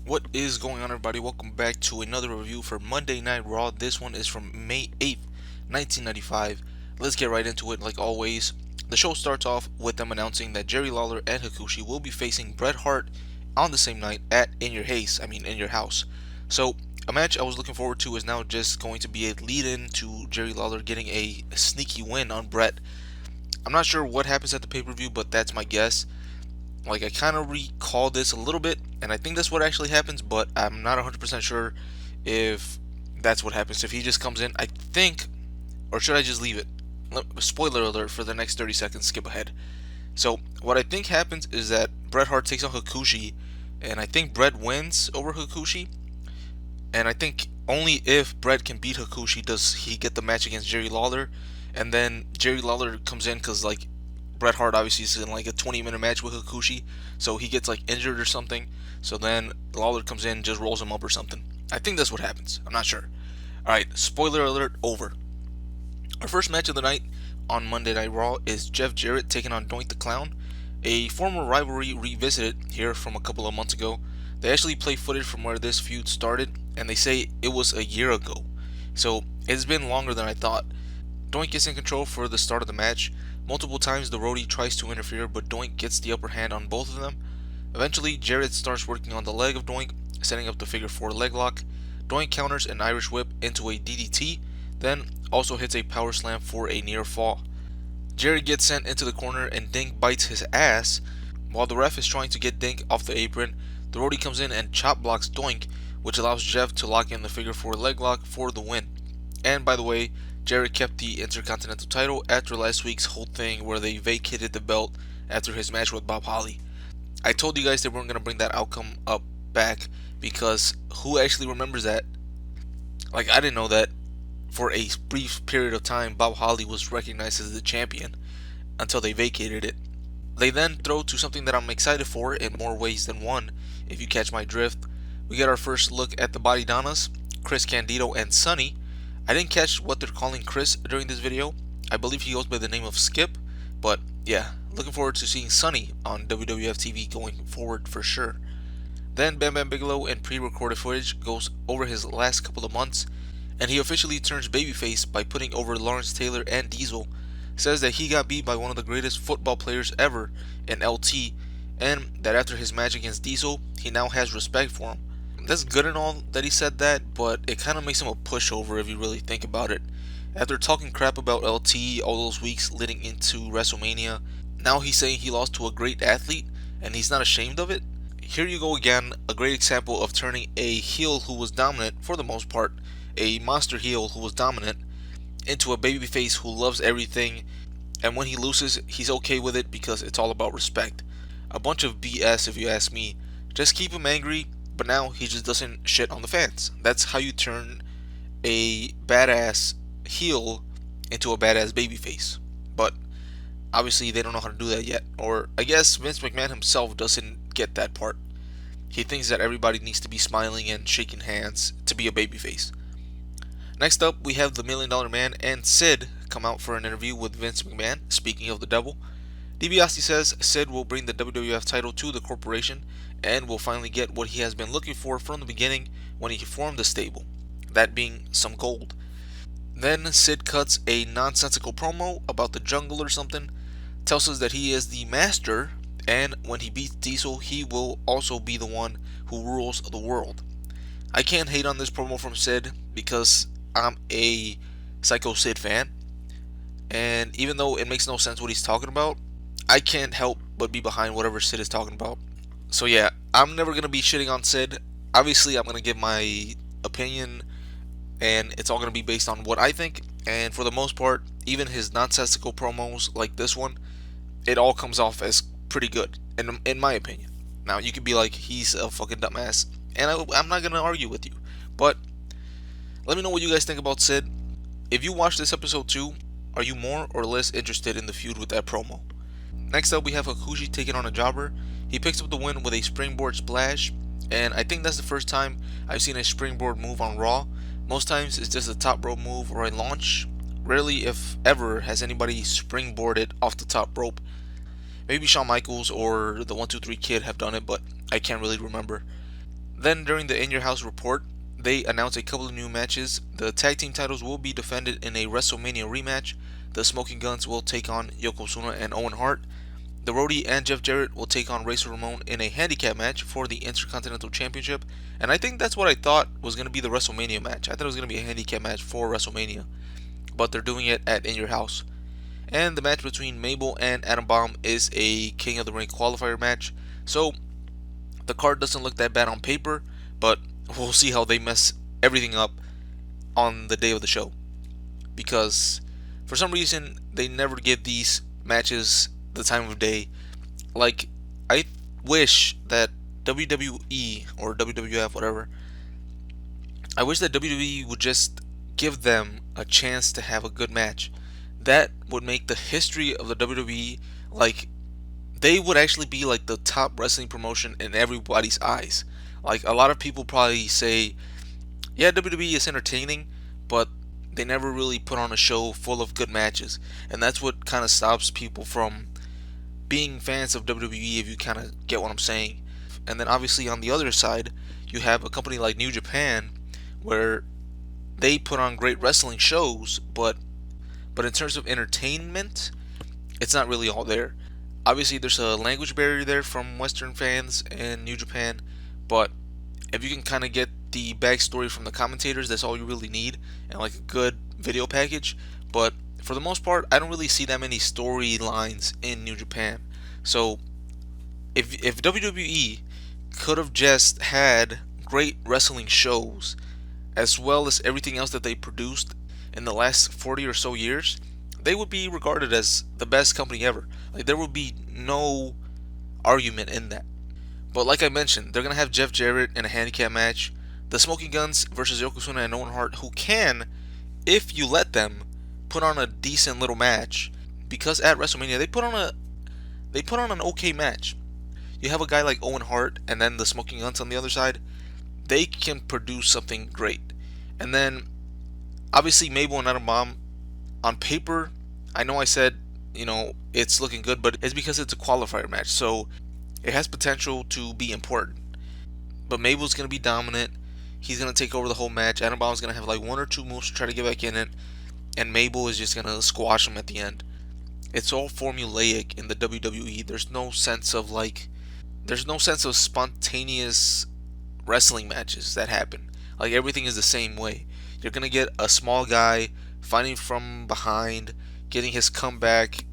What is going on, everybody? Welcome back to another review for Monday Night Raw. This one is from May 8th, 1995. Let's get right into it like always. The show starts off with them announcing that Jerry Lawler and Hakushi will be facing Bret Hart on the same night at In Your House. So, a match I was looking forward to is now just going to be a lead-in to Jerry Lawler getting a sneaky win on Bret. I'm not sure what happens at the pay-per-view, but that's my guess. Like, I kind of recall this a little bit, and I think that's what actually happens, but I'm not 100% sure if that's what happens. If he just comes in, I think, or should I just leave it? Spoiler alert for the next 30 seconds, skip ahead. So, what I think happens is that Bret Hart takes on Hakushi, and I think Bret wins over Hakushi, and I think only if Bret can beat Hakushi does he get the match against Jerry Lawler, and then Jerry Lawler comes in because, like, Bret Hart obviously is in like a 20-minute match with Hakushi, so he gets like injured or something. So then Lawler comes in, just rolls him up or something. I think that's what happens. I'm not sure. All right, spoiler alert over. Our first match of the night on Monday Night Raw is Jeff Jarrett taking on Doink the Clown, a former rivalry revisited here from a couple of months ago. They actually play footage from where this feud started, and they say it was a year ago. So it's been longer than I thought. Doink is in control for the start of the match. Multiple times the roadie tries to interfere, but Doink gets the upper hand on both of them. Eventually, Jarrett starts working on the leg of Doink, setting up the figure 4 leg lock. Doink counters an Irish whip into a DDT, then also hits a power slam for a near fall. Jarrett gets sent into the corner and Dink bites his ass. While the ref is trying to get Dink off the apron, the roadie comes in and chop blocks Doink, which allows Jeff to lock in the figure 4 leg lock for the win. And by the way, Jarrett kept the Intercontinental title after last week's whole thing where they vacated the belt after his match with Bob Holly. I told you guys they weren't going to bring that outcome up back because who actually remembers that? Like, I didn't know that for a brief period of time Bob Holly was recognized as the champion until they vacated it. They then throw to something that I'm excited for in more ways than one, if you catch my drift. We get our first look at the Bodydonnas, Chris Candido and Sonny. I didn't catch what they're calling Chris during this video. I believe he goes by the name of Skip, but yeah, looking forward to seeing Sonny on WWF TV going forward for sure. Then Bam Bigelow in pre-recorded footage goes over his last couple of months, and he officially turns babyface by putting over Lawrence Taylor and Diesel. Says that he got beat by one of the greatest football players ever in LT, and that after his match against Diesel, he now has respect for him. That's good and all that he said that, but it kind of makes him a pushover if you really think about it. After talking crap about LT all those weeks leading into WrestleMania, now he's saying he lost to a great athlete and he's not ashamed of it. Here you go again, a great example of turning a heel who was dominant for the most part, a monster heel who was dominant, into a babyface who loves everything, and when he loses, he's okay with it because it's all about respect. A bunch of BS if you ask me. Just keep him angry, but now he just doesn't shit on the fans. That's how you turn a badass heel into a badass babyface. But obviously they don't know how to do that yet. Or I guess Vince McMahon himself doesn't get that part. He thinks that everybody needs to be smiling and shaking hands to be a babyface. Next up, we have the $1 Million Man and Sid come out for an interview with Vince McMahon. Speaking of the devil, DiBiase says Sid will bring the WWF title to the corporation and will finally get what he has been looking for from the beginning when he formed the stable, that being some gold. Then Sid cuts a nonsensical promo about the jungle or something, tells us that he is the master, and when he beats Diesel, he will also be the one who rules the world. I can't hate on this promo from Sid because I'm a Sycho Sid fan, and even though it makes no sense what he's talking about, I can't help but be behind whatever Sid is talking about. So yeah, I'm never gonna be shitting on Sid. Obviously, I'm gonna give my opinion, and it's all gonna be based on what I think. And for the most part, even his nonsensical promos like this one, it all comes off as pretty good, in my opinion. Now you could be like, he's a fucking dumbass, and I'm not gonna argue with you. But let me know what you guys think about Sid. If you watch this episode too, are you more or less interested in the feud with that promo? Next up, we have Hakushi taking on a jobber. He picks up the win with a springboard splash, and I think that's the first time I've seen a springboard move on Raw. Most times it's just a top rope move or a launch. Rarely, if ever, has anybody springboarded off the top rope. Maybe Shawn Michaels or the 1-2-3 Kid have done it, but I can't really remember. Then during the In Your House report, they announced a couple of new matches. The tag team titles will be defended in a WrestleMania rematch. The Smoking Guns will take on Yokozuna and Owen Hart. The Roadie and Jeff Jarrett will take on Razor Ramon in a handicap match for the Intercontinental Championship. And I think that's what I thought was going to be the WrestleMania match. I thought it was going to be a handicap match for WrestleMania. But they're doing it at In Your House. And the match between Mabel and Adam Bomb is a King of the Ring qualifier match. So the card doesn't look that bad on paper, but we'll see how they mess everything up on the day of the show. Because for some reason, they never give these matches the time of day. Like, I wish that WWE or WWF, whatever, I wish that WWE would just give them a chance to have a good match. That would make the history of the WWE, like, they would actually be like the top wrestling promotion in everybody's eyes. Like, a lot of people probably say, yeah, WWE is entertaining, but they never really put on a show full of good matches. And that's what kind of stops people from being fans of WWE, if you kind of get what I'm saying. And then obviously on the other side, you have a company like New Japan, where they put on great wrestling shows, but in terms of entertainment, it's not really all there. Obviously, there's a language barrier there from Western fans and New Japan, but if you can kind of get the backstory from the commentators, that's all you really need, and like a good video package. But for the most part, I don't really see that many storylines in New Japan. So if WWE could have just had great wrestling shows as well as everything else that they produced in the last 40 or so years, they would be regarded as the best company ever. Like, there would be no argument in that. But like I mentioned, they're gonna have Jeff Jarrett in a handicap match, the Smoking Guns versus Yokozuna and Owen Hart, who can, if you let them, put on a decent little match. Because at WrestleMania they put on an okay match. You have a guy like Owen Hart and then the Smoking Guns on the other side. They can produce something great. And then obviously Mabel and Adam Bomb, on paper, I know I said, it's looking good, but it's because it's a qualifier match, so it has potential to be important. But Mabel's going to be dominant. He's going to take over the whole match. Adam Bomb's going to have like one or two moves to try to get back in it, and Mabel is just going to squash him at the end. It's all formulaic in the WWE. There's no sense of spontaneous wrestling matches that happen. Like, everything is the same way. You're going to get a small guy fighting from behind, getting his comeback,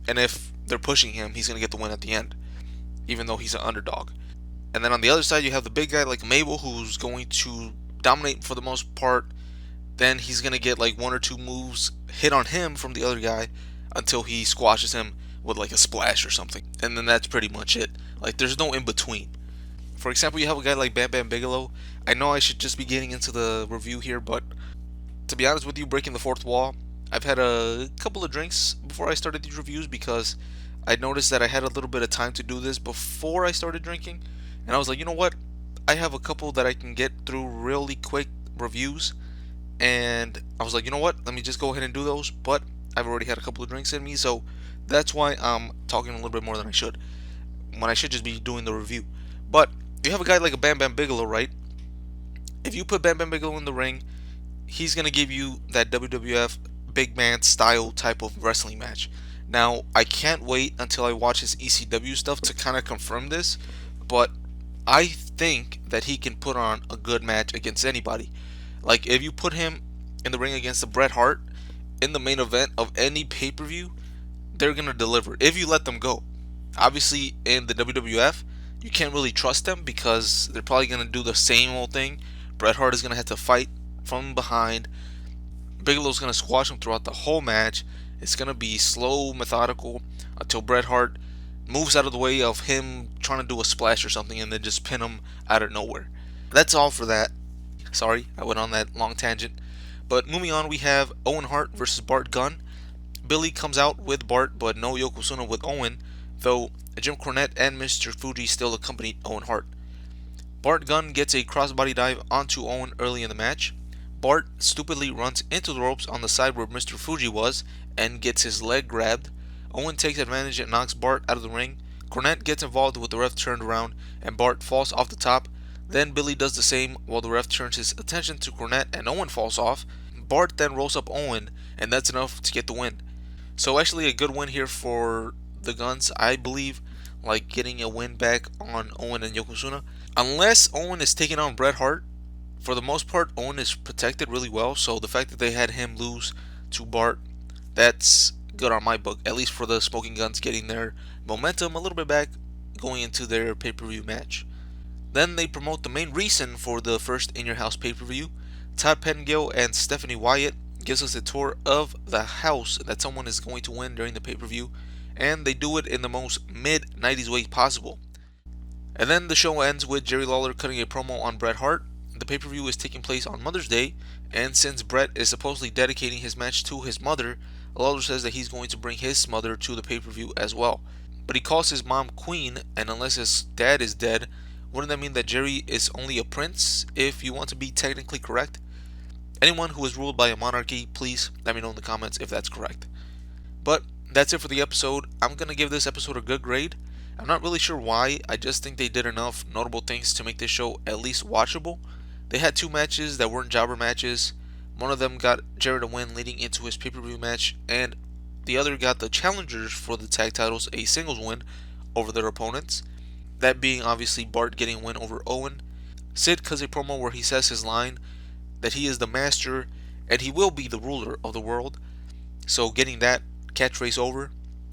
and if they're pushing him, he's going to get the win at the end, even though he's an underdog. And then on the other side, you have the big guy like Mabel, who's going to dominate for the most part. Then he's going to get like one or two moves hit on him from the other guy until he squashes him with like a splash or something. And then that's pretty much it. Like, there's no in between. For example, you have a guy like Bam Bigelow. I know I should just be getting into the review here, but to be honest with you, breaking the fourth wall, I've had a couple of drinks before I started these reviews because I noticed that I had a little bit of time to do this before I started drinking. And I was like, you know what? I have a couple that I can get through really quick reviews. And I was like, you know what? Let me just go ahead and do those. But I've already had a couple of drinks in me, so that's why I'm talking a little bit more than I should, when I should just be doing the review. But you have a guy like a Bam Bigelow, right? If you put Bam Bigelow in the ring, he's going to give you that WWF big man style type of wrestling match. Now, I can't wait until I watch his ECW stuff to kind of confirm this, but I think that he can put on a good match against anybody. Like, if you put him in the ring against the Bret Hart in the main event of any pay-per-view, they're going to deliver if you let them go. Obviously, in the WWF, you can't really trust them because they're probably going to do the same old thing. Bret Hart is going to have to fight from behind. Bigelow's going to squash him throughout the whole match. It's going to be slow, methodical, until Bret Hart moves out of the way of him trying to do a splash or something and then just pin him out of nowhere. That's all for that. Sorry, I went on that long tangent. But moving on, we have Owen Hart versus Bart Gunn. Billy comes out with Bart, but no Yokozuna with Owen, though Jim Cornette and Mr. Fuji still accompanied Owen Hart. Bart Gunn gets a crossbody dive onto Owen early in the match. Bart stupidly runs into the ropes on the side where Mr. Fuji was and gets his leg grabbed. Owen takes advantage and knocks Bart out of the ring. Cornette gets involved with the ref turned around and Bart falls off the top. Then Billy does the same while the ref turns his attention to Cornette and Owen falls off. Bart then rolls up Owen, and that's enough to get the win. So actually a good win here for the Guns, I believe, like getting a win back on Owen and Yokozuna. Unless Owen is taking on Bret Hart, for the most part Owen is protected really well, so the fact that they had him lose to Bart, that's good on my book, at least for the Smoking Guns getting their momentum a little bit back going into their pay-per-view match. Then they promote the main reason for the first In Your House pay-per-view. Todd Pettengill and Stephanie Wyatt gives us a tour of the house that someone is going to win during the pay-per-view, and they do it in the most mid-90s way possible. And then the show ends with Jerry Lawler cutting a promo on Bret Hart. The pay-per-view is taking place on Mother's Day, and since Bret is supposedly dedicating his match to his mother, Lawler says that he's going to bring his mother to the pay-per-view as well. But he calls his mom Queen, and unless his dad is dead, wouldn't that mean that Jerry is only a prince, if you want to be technically correct? Anyone who is ruled by a monarchy, please let me know in the comments if that's correct. But that's it for the episode. I'm going to give this episode a good grade. I'm not really sure why, I just think they did enough notable things to make this show at least watchable. They had two matches that weren't jobber matches. One of them got Jarrett a win leading into his pay-per-view match, and the other got the challengers for the tag titles a singles win over their opponents. That being obviously Bart getting a win over Owen. Sid cuts a promo where he says his line that he is the master and he will be the ruler of the world. So getting that catchphrase over.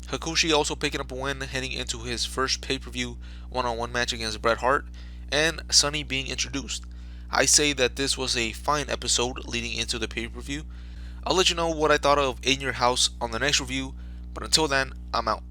Hakushi also picking up a win heading into his first pay-per-view one-on-one match against Bret Hart, and Sonny being introduced. I say that this was a fine episode leading into the pay-per-view. I'll let you know what I thought of In Your House on the next review, but until then, I'm out.